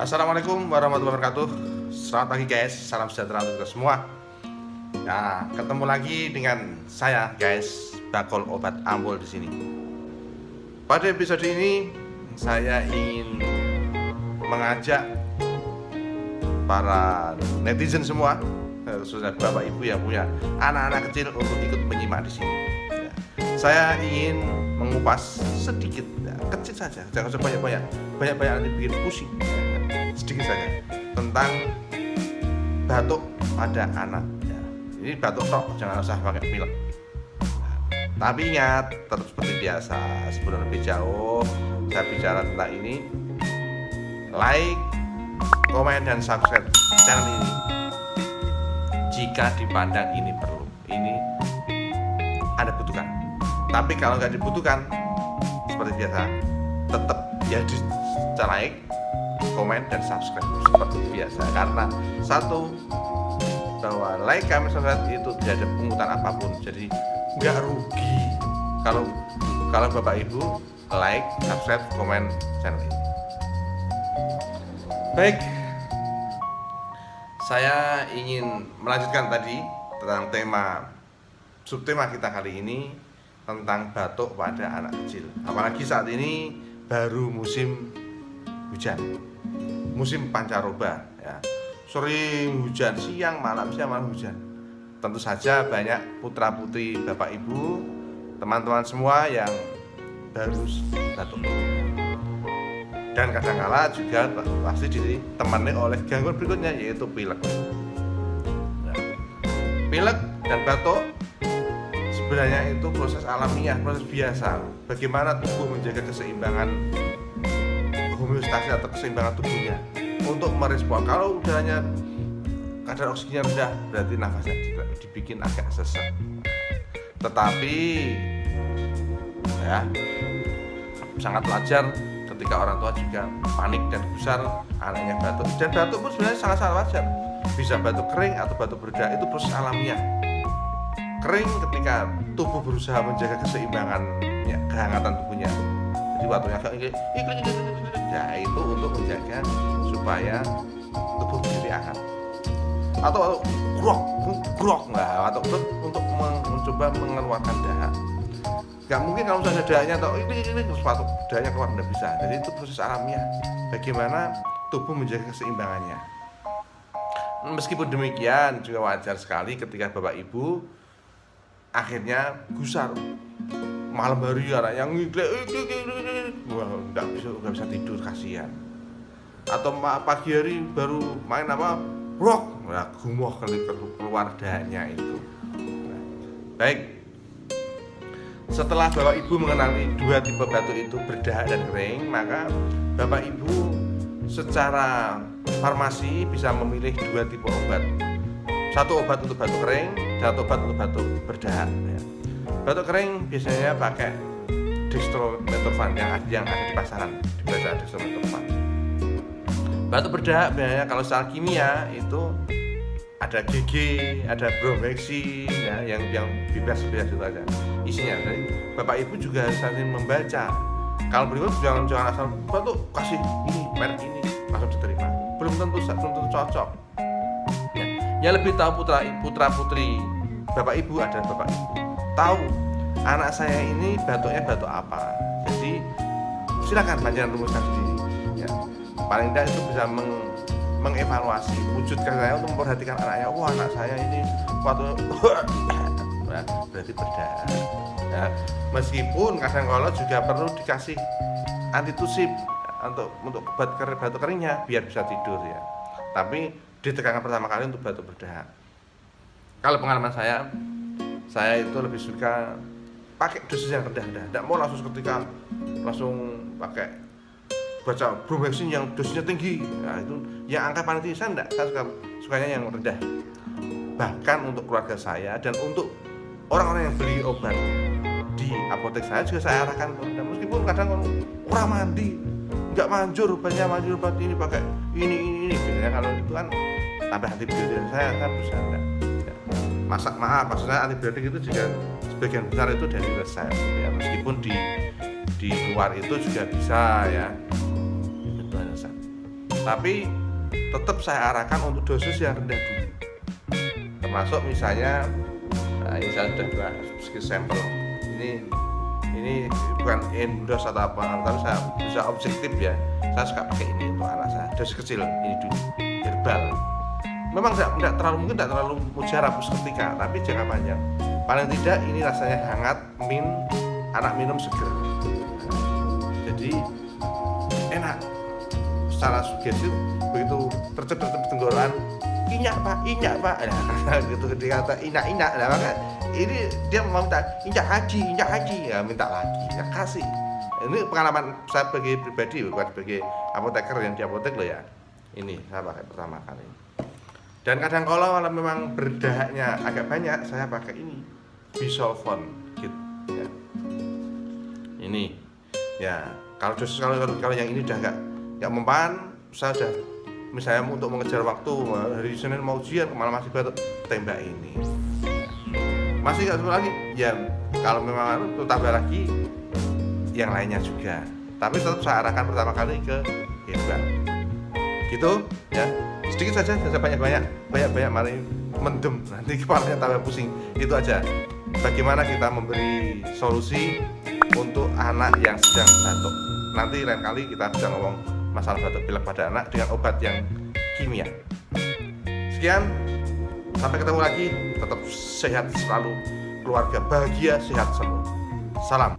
Assalamualaikum warahmatullahi wabarakatuh. Selamat pagi guys, salam sejahtera untuk kita semua. Nah, ketemu lagi dengan saya guys, Bakul Obat Ampul di sini. Pada episode ini saya ingin mengajak para netizen semua, khususnya bapak ibu yang punya anak-anak kecil untuk ikut menyimak di sini. Saya ingin mengupas sedikit, kecil saja, jangan sebanyak-banyak, banyak-banyak nanti bikin pusing. Sedikit saja tentang batuk pada anak. Ini batuk tok, jangan usah pakai pilek. Tapi ingat, tetap seperti biasa, sebelum lebih jauh saya bicara tentang ini, like, komen, dan subscribe channel ini jika dipandang ini perlu, ini Anda butuhkan. Tapi kalau nggak dibutuhkan, seperti biasa, tetap ya di like, komen, dan subscribe seperti biasa. Karena satu, bahwa like, comment, subscribe itu tidak ada pungutan apapun, jadi nggak rugi kalau bapak ibu like, subscribe, komen channel ini. Baik, saya ingin melanjutkan tadi tentang subtema kita kali ini tentang batuk pada anak kecil. Apalagi saat ini baru musim hujan, musim pancaroba ya. Sering hujan, siang malam hujan. Tentu saja banyak putra putri bapak ibu, teman-teman semua yang baru batuk. Dan kadang-kala juga pasti ditemani oleh gangguan berikutnya, yaitu pilek. Nah, pilek dan batuk sebenarnya itu proses alamiah, proses biasa. Bagaimana tubuh menjaga keseimbangan homeostasi atau keseimbangan tubuhnya untuk merespon. Kalau udaranya kadar oksigennya rendah, berarti nafasnya dibikin agak sesak. Tetapi ya sangat wajar ketika orang tua juga panik dan gusar anaknya batuk. Dan batuk pun sebenarnya sangat wajar. Bisa batuk kering atau batuk berdarah, itu proses alamiah. Kering ketika tubuh berusaha menjaga keseimbangan ya, kehangatan tubuhnya. Jadi waktunya agak ya itu untuk menjaga supaya tubuh menjadi hangat. Atau grok nggak, atau untuk mencoba mengeluarkan dahak. Gak mungkin kalau misalnya dahaknya atau ini sepatu dahaknya keluar, nggak bisa. Jadi itu proses alamiah. Bagaimana tubuh menjaga keseimbangannya. Meskipun demikian juga wajar sekali ketika bapak ibu akhirnya gusar malam hari anaknya wah nggak bisa tidur, kasihan. Atau pagi hari baru main gumoh keluar dahaknya itu. Baik, setelah bapak ibu mengenali dua tipe batuk itu, berdahak dan kering, maka bapak ibu secara farmasi bisa memilih dua tipe obat. Satu obat untuk batuk kering, satu obat untuk batuk berdahak ya. Batuk kering biasanya pakai dextromethorphan yang ada di pasaran, dibaca dextromethorphan. Batuk berdahak biasanya kalau secara kimia itu ada GG, ada bromhexin ya, yang bebas itu aja isinya. Jadi bapak ibu juga harus saling membaca. Kalau beribu jangan asal batuk kasih ini merek ini langsung diterima, belum tentu cocok ya. Yang lebih tahu putra putri bapak ibu adalah bapak ibu, tahu anak saya ini batuknya batuk apa. Jadi silakan panjenengan rumuskan sendiri ya. Paling tidak itu bisa mengevaluasi wujud saya untuk memperhatikan anaknya. Wah, anak saya ini waktu berarti berdahak ya. Meskipun kadang-kadang juga perlu dikasih antitusif untuk batuk keringnya biar bisa tidur ya. Tapi ditekankan pertama kali untuk batuk berdahak. Kalau pengalaman saya itu lebih suka pakai dosis yang rendah-rendah. Tidak mau langsung pakai baca bromhexin yang dosisnya tinggi. Nah, itu yang angka paling tinggi saya enggak. Saya sukanya yang rendah. Bahkan untuk keluarga saya dan untuk orang-orang yang beli obat di apotek saya juga saya arahkan ke rendah. Meskipun kadang kurang mandi, enggak manjur obatnya, obat ini pakai ini. Biasanya kalau itu kan tambah antibiotik, saya berusaha enggak. Maksudnya antibiotik itu juga sebagian besar itu dari resep ya, meskipun di luar itu juga bisa ya. Tapi tetap saya arahkan untuk dosis yang rendah dulu. Termasuk misalnya, ini saya sudah buat sampel. Ini bukan endorse atau apa, tapi saya bisa objektif ya. Saya suka pakai ini untuk anak saya. Dosis kecil ini dulu, herbal. Memang tidak terlalu mujarab seketika, tapi jangka panjang. Paling tidak ini rasanya hangat, anak minum seger. Jadi enak. Secara sugesti begitu tercep tenggorokan, inyak pak, nah, gitu dikata inyak, nah maka ini dia mau minta inyak haji, ya minta lagi, ya kasih. Ini pengalaman saya sebagai pribadi, bukan sebagai apoteker yang di apotek loh ya. Ini saya pakai pertama kali. Dan kadang kalau memang berdahaknya agak banyak, saya pakai ini Bisolvon gitu ya. Ini ya kalau yang ini udah nggak mempan, saya udah misalnya untuk mengejar waktu hari Senin mau ujian malah masih batuk, tembak ini masih nggak sempat lagi ya. Kalau memang itu tambah lagi yang lainnya juga, tapi tetap saya arahkan pertama kali ke herbal gitu ya. Sedikit saja, jangan banyak mari mendem nanti kepalanya tambah pusing. Itu aja bagaimana kita memberi solusi untuk anak yang sedang batuk. Nanti lain kali kita bisa ngomong masalah batuk pilek pada anak dengan obat yang kimia. Sekian, sampai ketemu lagi. Tetap sehat selalu, keluarga bahagia, sehat semua. Salam.